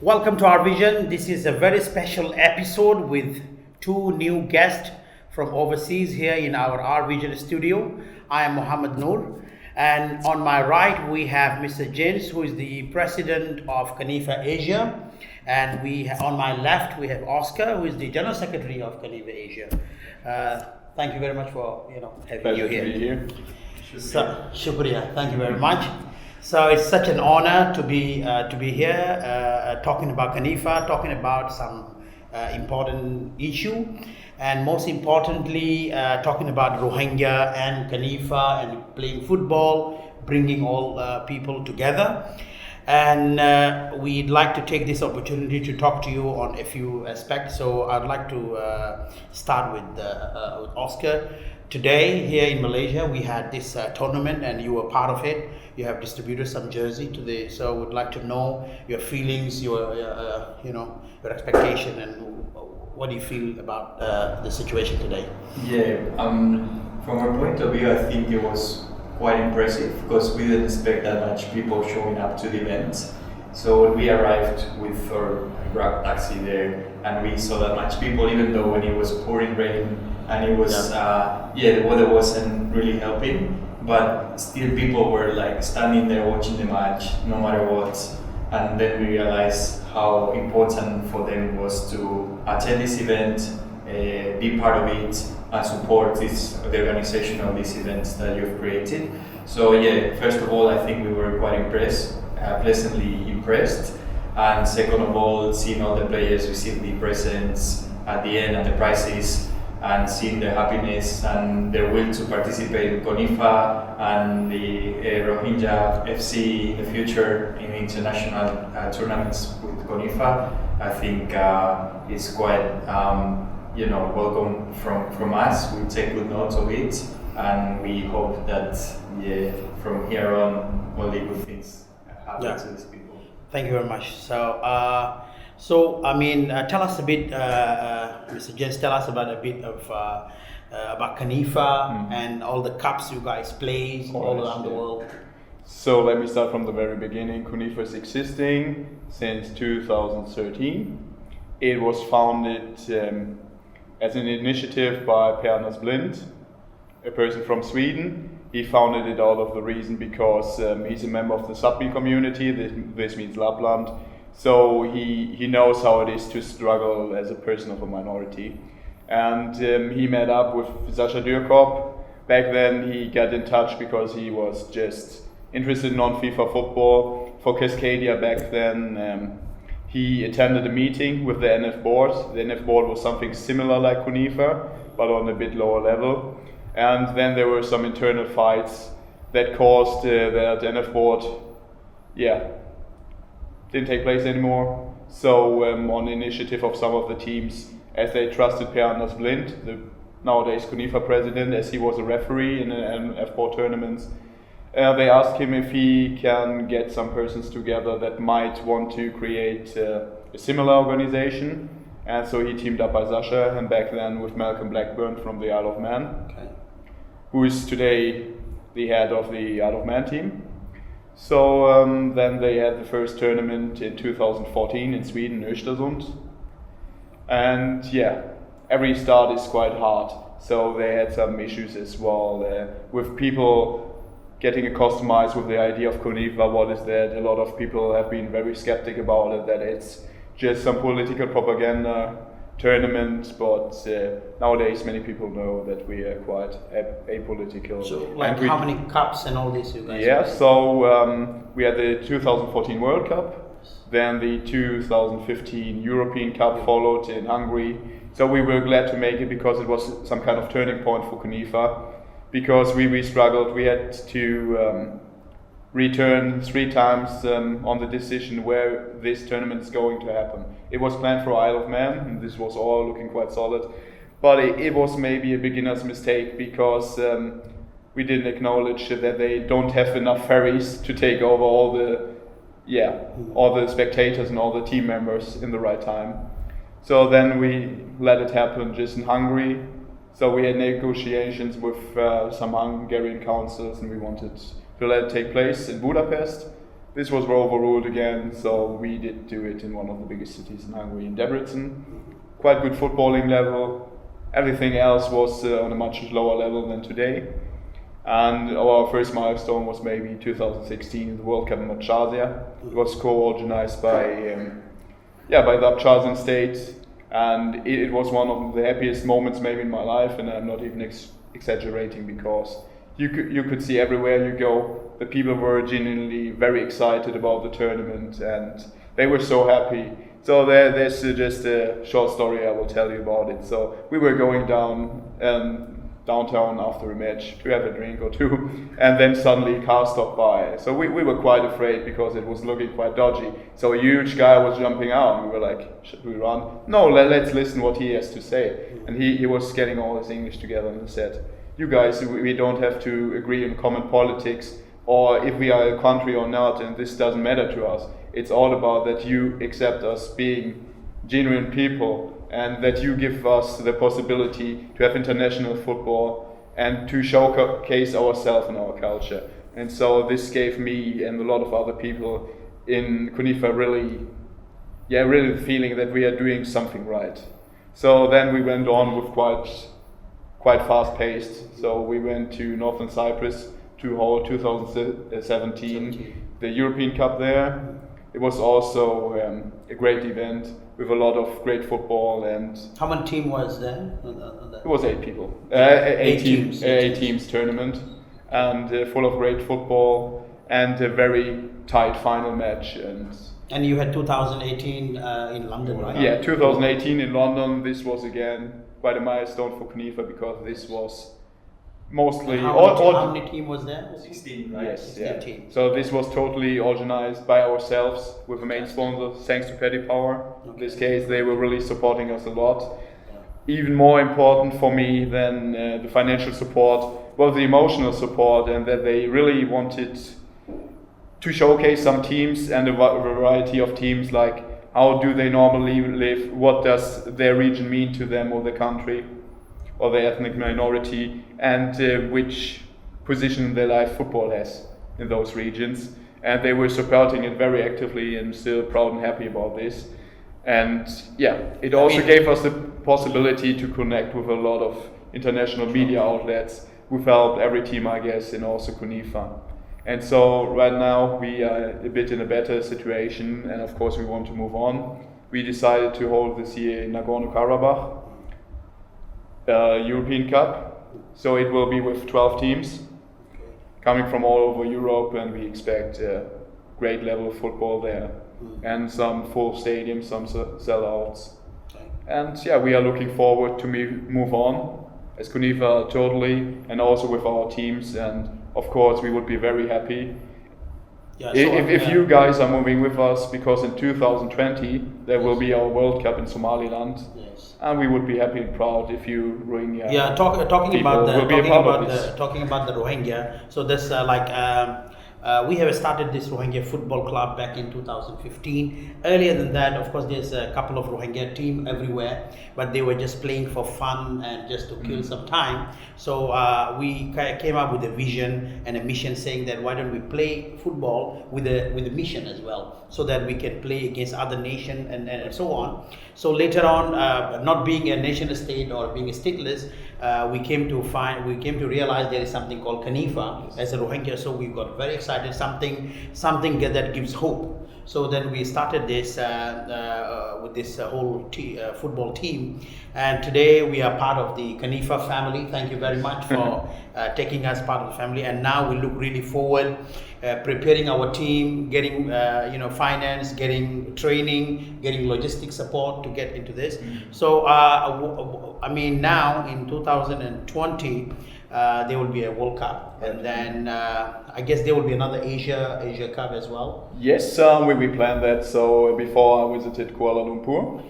Welcome to Rvision. This is a very special episode with two new guests from overseas here in our Rvision studio. I am Mohammed Noor, and on my right we have Mr. James, who is the president of CONIFA Asia, and on my left we have Oscar, who is the general secretary of CONIFA Asia. Thank you very much for having Pleasure you here. To be here. Shukriya. Thank you very much. So it's such an honor to be here, talking about CONIFA, talking about some important issue, and most importantly, talking about Rohingya and CONIFA and playing football, bringing all people together. And we'd like to take this opportunity to talk to you on a few aspects. So I'd like to start with Oscar. Today here in Malaysia we had this tournament and you were part of it. You have distributed some jersey today, so I would like to know your feelings, your expectation, and what do you feel about the situation today? Yeah, from our point of view, I think it was quite impressive because we didn't expect that much people showing up to the event. So when we arrived with our Grab taxi there and we saw that much people, even though when it was pouring rain and it was the weather wasn't really helping, but still people were like standing there watching the match no matter what. And then we realized how important for them was to attend this event, be part of it, and support the organization of these events that you've created. So yeah, first of all, I think we were quite impressed, pleasantly impressed. And second of all, seeing all the players receive the presents at the end and the prizes, and seeing their happiness and their will to participate in CONIFA and the Rohingya FC in the future in international tournaments with CONIFA, I think is quite welcome from us. We take good note of it, and we hope that from here on only good things happen to these people. Thank you very much. So tell us a bit, Mr. Jens, tell us about a bit of about CONIFA and all the cups you guys play all around the world. So let me start from the very beginning. CONIFA is existing since 2013. It was founded as an initiative by Per Blind, a person from Sweden. He founded it out of the reason because he's a member of the Sapmi community. This means Lapland. So he knows how it is to struggle as a person of a minority. And he met up with Sascha Dürkop. Back then he got in touch because he was just interested in non-FIFA football. For Cascadia back then, he attended a meeting with the NF board. The NF board was something similar like CONIFA, but on a bit lower level. And then there were some internal fights that caused that NF board, didn't take place anymore. So on the initiative of some of the teams, as they trusted Per Blind, the nowadays CONIFA president, as he was a referee in F4 tournaments, they asked him if he can get some persons together that might want to create a similar organization. And so he teamed up by Sascha, and back then with Malcolm Blackburn from the Isle of Man, who is today the head of the Isle of Man team. So then they had the first tournament in 2014 in Sweden, Östersund. And every start is quite hard. So they had some issues as well with people getting accustomed with the idea of CONIFA. What is that? A lot of people have been very skeptic about it, that it's just some political propaganda tournament, but nowadays many people know that we are quite apolitical. So how many cups and all this you guys play? So we had the 2014 World Cup, then the 2015 European Cup followed in Hungary. So we were glad to make it because it was some kind of turning point for CONIFA, because we struggled. We had to return 3 times on the decision where this tournament is going to happen. It was planned for Isle of Man, and this was all looking quite solid. But it was maybe a beginner's mistake because we didn't acknowledge that they don't have enough ferries to take over all the spectators and all the team members in the right time. So then we let it happen just in Hungary. So we had negotiations with some Hungarian councils, and we wanted to let it take place in Budapest. This was overruled again, so we did do it in one of the biggest cities in Hungary, in Debrecen. Quite good footballing level. Everything else was on a much lower level than today. And our first milestone was maybe 2016, the World Cup in Abkhazia. It was co-organized by the Abkhazian state, and it was one of the happiest moments maybe in my life, and I'm not even exaggerating, because you could see everywhere you go, the people were genuinely very excited about the tournament, and they were so happy. So there's just a short story I will tell you about it. So we were going downtown after a match to have a drink or two, and then suddenly a car stopped by. So we were quite afraid, because it was looking quite dodgy. So a huge guy was jumping out, and we were like, should we run? No, let's listen what he has to say. And he was getting all his English together, and he said, you guys, we don't have to agree on common politics, or if we are a country or not, and this doesn't matter to us. It's all about that you accept us being genuine people, and that you give us the possibility to have international football and to showcase ourselves and our culture. And so this gave me and a lot of other people in CONIFA really the feeling that we are doing something right. So then we went on with quite fast paced. So we went to Northern Cyprus to hold 2017, the European Cup there. It was also a great event with a lot of great football. And how many team was there? It was 8 people. Eight teams tournament, and full of great football and a very tight final match. And you had 2018 in London, right? Yeah, 2018 in London. This was again quite a milestone for CONIFA, because this was mostly how many team was there? 16, right? Yes, 16 yeah. teams. So this was totally organized by ourselves with a main sponsor, thanks to Paddy Power. In this case, they were really supporting us a lot. Even more important for me than the financial support was the emotional support, and that they really wanted to showcase some teams and a variety of teams, like how do they normally live, what does their region mean to them or their country or their ethnic minority, and which position in their life football has in those regions. And they were supporting it very actively, and still proud and happy about this. And it also gave us the possibility to connect with a lot of international media outlets who've helped every team, I guess, and also CONIFA. And so right now we are a bit in a better situation, and of course we want to move on. We decided to hold this year in Nagorno-Karabakh European Cup. So it will be with 12 teams coming from all over Europe, and we expect a great level of football there, and some full stadiums, some sellouts. And we are looking forward to move on as CONIFA totally, and also with our teams. And of course we would be very happy if you guys are moving with us, because in 2020 there will be our World Cup in Somaliland. And we would be happy and proud if you Rohingya talking about the Rohingya. So this we have started this Rohingya Football Club back in 2015. Earlier than that, of course, there's a couple of Rohingya team everywhere, but they were just playing for fun and just to kill some time. So we came up with a vision and a mission, saying that why don't we play football with a mission as well, so that we can play against other nation and so on. So later on, not being a nation state or being a stateless, we came to realize there is something called CONIFA as a Rohingya. So we got very excited, something that gives hope. So then we started this with this whole football team, and today we are part of the CONIFA family. Thank you very much for taking us part of the family. And now we look really forward, preparing our team, getting finance, getting training, getting logistic support to get into this. So now in 2020 there will be a World Cup, and then I guess there will be another Asia Cup as well. Yes, we planned that. So before I visited Kuala Lumpur,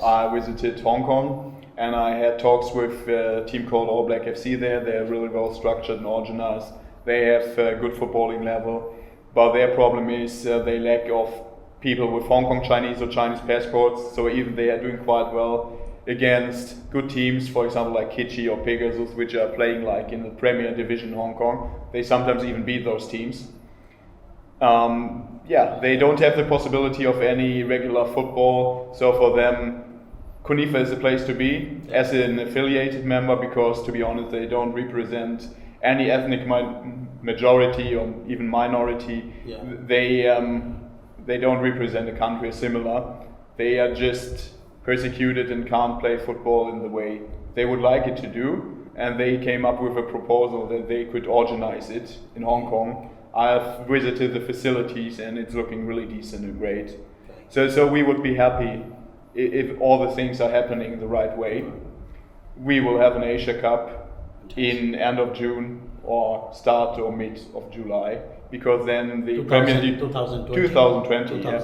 I visited Hong Kong, and I had talks with a team called All Black FC there. They're really well structured and organized. They have good footballing level, but their problem is they lack of people with Hong Kong Chinese or Chinese passports. So even they are doing quite well against good teams, for example like Kichi or Pegasus, which are playing like in the Premier Division in Hong Kong. They sometimes even beat those teams. they don't have the possibility of any regular football. So for them, CONIFA is a place to be as an affiliated member, because to be honest, they don't represent any ethnic majority or even minority. Yeah. They don't represent a country similar. They are just persecuted and can't play football in the way they would like it to do. And they came up with a proposal that they could organize it in Hong Kong. I've visited the facilities and it's looking really decent and great. So we would be happy if all the things are happening the right way. We will have an Asia Cup in end of June or start or mid of July, because then the 2020. Yeah.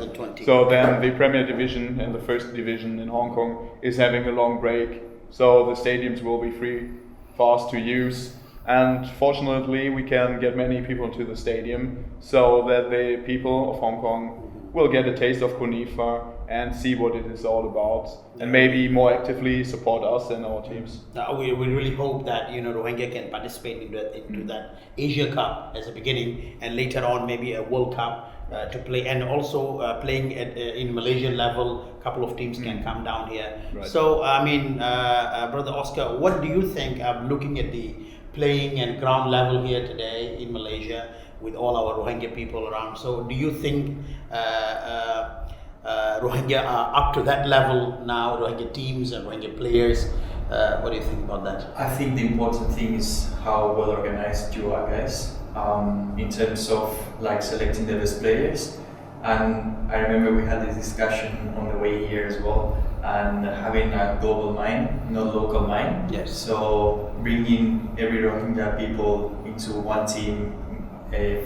So then the Premier Division and the First Division in Hong Kong is having a long break, so the stadiums will be free for us to use. And fortunately, we can get many people into the stadium, so that the people of Hong Kong will get a taste of CONIFA and see what it is all about, and maybe more actively support us and our teams. We really hope that Rohingya can participate into that Asia Cup as a beginning, and later on maybe a World Cup to play, and also playing in Malaysian level. A couple of teams can come down here. Right. So I mean, Brother Oscar, what do you think? Looking at the playing and ground level here today in Malaysia, with all our Rohingya people around. So do you think Rohingya are up to that level now, Rohingya teams and Rohingya players? What do you think about that? I think the important thing is how well organized you are, guys, in terms of like selecting the best players. And I remember we had this discussion on the way here as well, and having a global mind, not local mind. Yes. So bringing every Rohingya people into one team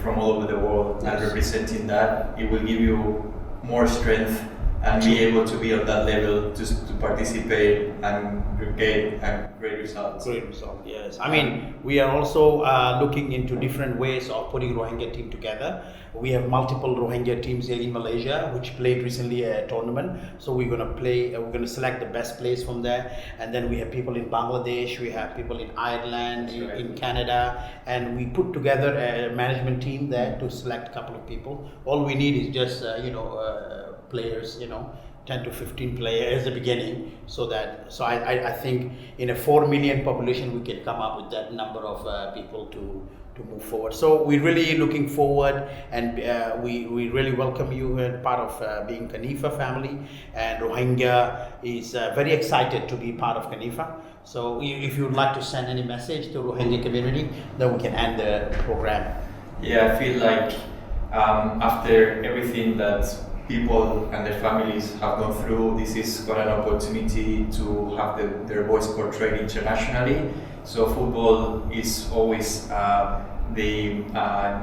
from all over the world, and representing that, it will give you more strength and be able to be at that level to participate and get great results. Great result, yes. I mean, we are also looking into different ways of putting Rohingya team together. We have multiple Rohingya teams here in Malaysia, which played recently a tournament. So we're going to select the best players from there. And then we have people in Bangladesh, we have people in Ireland, in Canada, and we put together a management team there to select a couple of people. All we need is just, players, 10 to 15 players at the beginning, so I think in a 4 million population we can come up with that number of people to move forward. So we're really looking forward, and we really welcome you as part of being CONIFA family, and Rohingya is very excited to be part of CONIFA. So if you would like to send any message to Rohingya community, then we can end the program. Yeah, I feel like after everything that people and their families have gone through, this is got an opportunity to have their voice portrayed internationally. So football is always the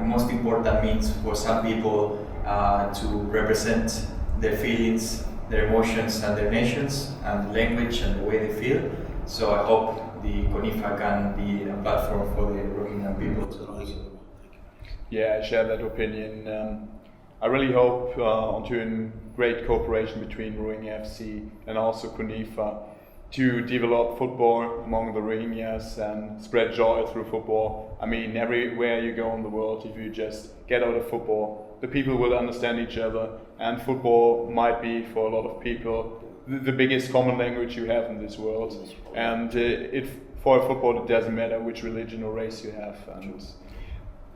most important means for some people to represent their feelings, their emotions and their nations and language and the way they feel. So I hope the CONIFA can be a platform for the Rohingya people. Yeah, I share that opinion. I really hope onto great cooperation between Rohingya FC and also CONIFA to develop football among the Rohingyas and spread joy through football. I mean, everywhere you go in the world, if you just get out of football, the people will understand each other, and football might be for a lot of people the biggest common language you have in this world. And for football, it doesn't matter which religion or race you have. And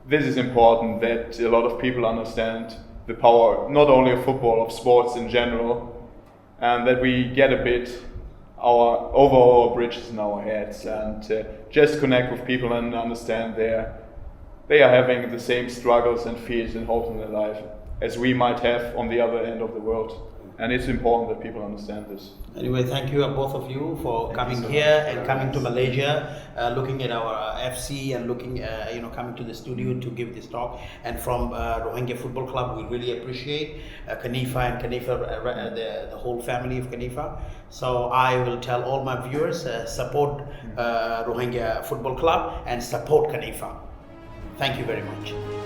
this is important, that a lot of people understand the power, not only of football, of sports in general, and that we get a bit our overall bridges in our heads, and just connect with people and understand they are having the same struggles and fears and hopes in their life as we might have on the other end of the world. And it's important that people understand this. Anyway, thank you both of you for coming here and coming to Malaysia, looking at our FC and looking, coming to the studio to give this talk. And from Rohingya Football Club, we really appreciate CONIFA and CONIFA, the whole family of CONIFA. So I will tell all my viewers, support Rohingya Football Club and support CONIFA. Thank you very much.